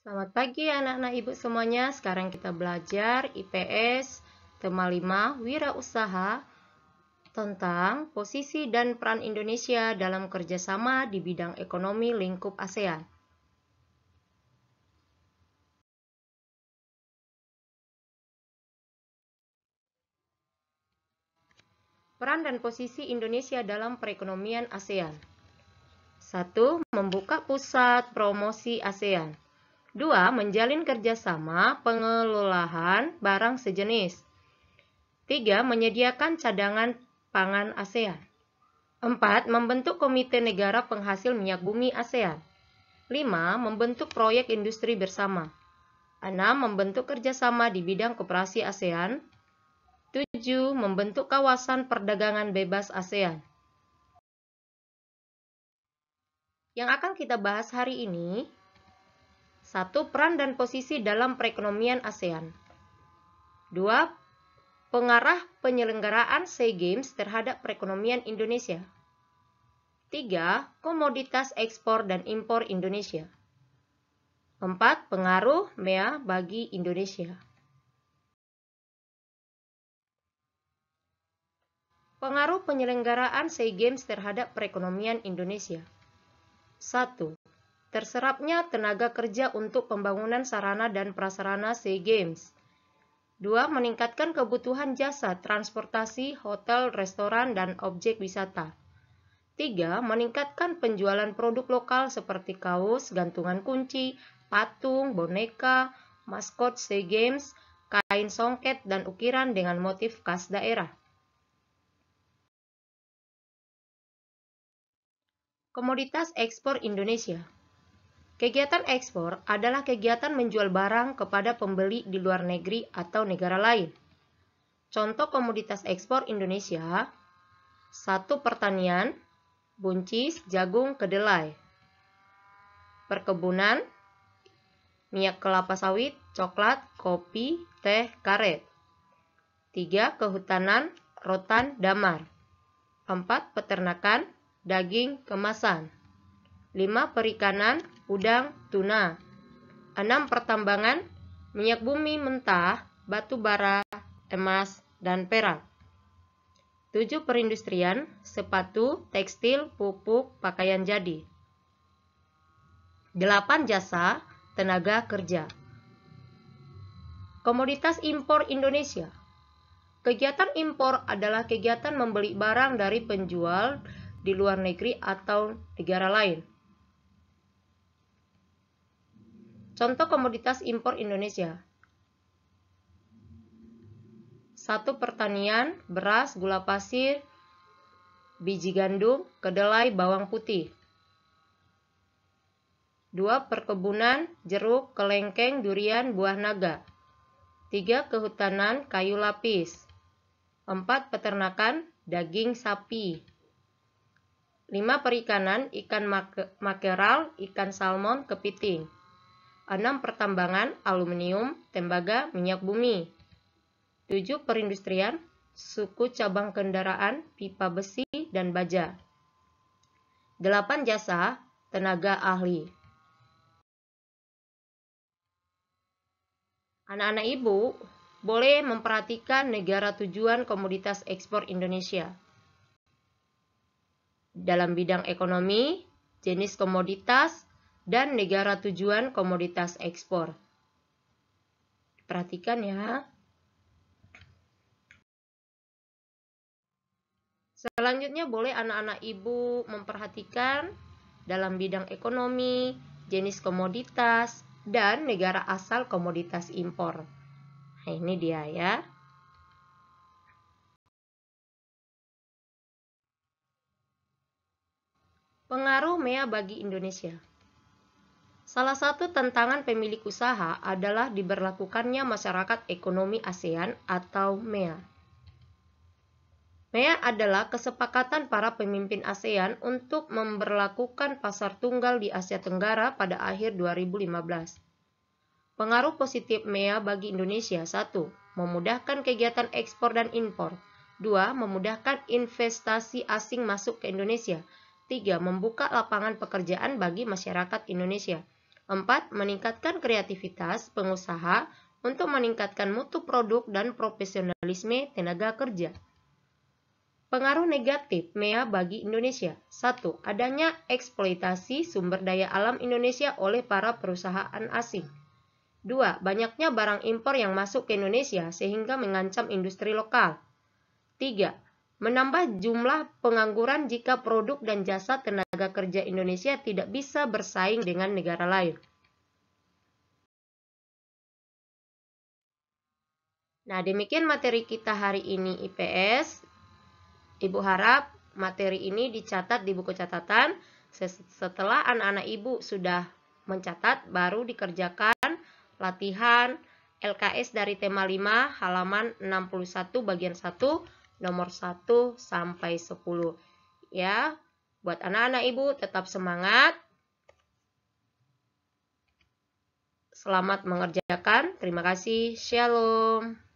Selamat pagi anak-anak ibu semuanya. Sekarang kita belajar IPS tema 5 Wirausaha tentang posisi dan peran Indonesia dalam kerjasama di bidang ekonomi lingkup ASEAN. Peran dan posisi Indonesia dalam perekonomian ASEAN. 1. Membuka pusat promosi ASEAN. 2. Menjalin kerjasama pengelolaan barang sejenis. 3. Menyediakan cadangan pangan ASEAN. 4. Membentuk Komite Negara Penghasil Minyak Bumi ASEAN. 5. Membentuk proyek industri bersama. 6. Membentuk kerjasama di bidang koperasi ASEAN. 7. Membentuk kawasan perdagangan bebas ASEAN. Yang akan kita bahas hari ini, 1. Peran dan posisi dalam perekonomian ASEAN. 2. Pengarah penyelenggaraan SEA Games terhadap perekonomian Indonesia. 3. Komoditas ekspor dan impor Indonesia. 4. Pengaruh MEA bagi Indonesia. Pengaruh penyelenggaraan SEA Games terhadap perekonomian Indonesia. 1. Terserapnya tenaga kerja untuk pembangunan sarana dan prasarana SEA Games. 2. Meningkatkan kebutuhan jasa transportasi, hotel, restoran, dan objek wisata. 3. Meningkatkan penjualan produk lokal seperti kaos, gantungan kunci, patung, boneka, maskot SEA Games, kain songket, dan ukiran dengan motif khas daerah. Komoditas ekspor Indonesia. Kegiatan ekspor adalah kegiatan menjual barang kepada pembeli di luar negeri atau negara lain. Contoh komoditas ekspor Indonesia: 1. Pertanian, buncis, jagung, kedelai. Perkebunan, minyak kelapa sawit, coklat, kopi, teh, karet. 3. Kehutanan, rotan, damar. 4. Peternakan, daging, kemasan. 5. Perikanan, udang, tuna. 6. Pertambangan, minyak bumi mentah, batu bara, emas, dan perak. 7. Perindustrian, sepatu, tekstil, pupuk, pakaian jadi. 8. Jasa, tenaga kerja. Komoditas impor Indonesia. Kegiatan impor adalah kegiatan membeli barang dari penjual di luar negeri atau negara lain. Contoh komoditas impor Indonesia: 1. Pertanian, beras, gula pasir, biji gandum, kedelai, bawang putih. 2. Perkebunan, jeruk, kelengkeng, durian, buah naga. 3. Kehutanan, kayu lapis. 4. Peternakan, daging sapi. 5. Perikanan, ikan makeral, ikan salmon, kepiting. 6. Pertambangan, aluminium, tembaga, minyak bumi. 7. Perindustrian, suku cabang kendaraan, pipa besi, dan baja. 8. Jasa, tenaga ahli. Anak-anak ibu boleh memperhatikan negara tujuan komoditas ekspor Indonesia. Dalam bidang ekonomi, jenis komoditas, dan negara tujuan komoditas ekspor. Perhatikan ya. Selanjutnya boleh anak-anak ibu memperhatikan dalam bidang ekonomi, jenis komoditas, dan negara asal komoditas impor. Nah, ini dia ya. Pengaruh MEA bagi Indonesia. Salah satu tantangan pemilik usaha adalah diberlakukannya masyarakat ekonomi ASEAN atau MEA. MEA adalah kesepakatan para pemimpin ASEAN untuk memberlakukan pasar tunggal di Asia Tenggara pada akhir 2015. Pengaruh positif MEA bagi Indonesia: 1. Memudahkan kegiatan ekspor dan impor. 2. Memudahkan investasi asing masuk ke Indonesia. 3. Membuka lapangan pekerjaan bagi masyarakat Indonesia. 4. Meningkatkan kreativitas pengusaha untuk meningkatkan mutu produk dan profesionalisme tenaga kerja. Pengaruh negatif MEA bagi Indonesia. 1. Adanya eksploitasi sumber daya alam Indonesia oleh para perusahaan asing. 2. Banyaknya barang impor yang masuk ke Indonesia sehingga mengancam industri lokal. 3. Menambah jumlah pengangguran jika produk dan jasa tenaga kerja Indonesia tidak bisa bersaing dengan negara lain. Nah, demikian materi kita hari ini IPS. Ibu harap materi ini dicatat di buku catatan. Setelah anak-anak Ibu sudah mencatat, baru dikerjakan latihan LKS dari tema 5 halaman 61 bagian 1 nomor 1 sampai 10. Ya, buat anak-anak Ibu tetap semangat. Selamat mengerjakan. Terima kasih. Shalom.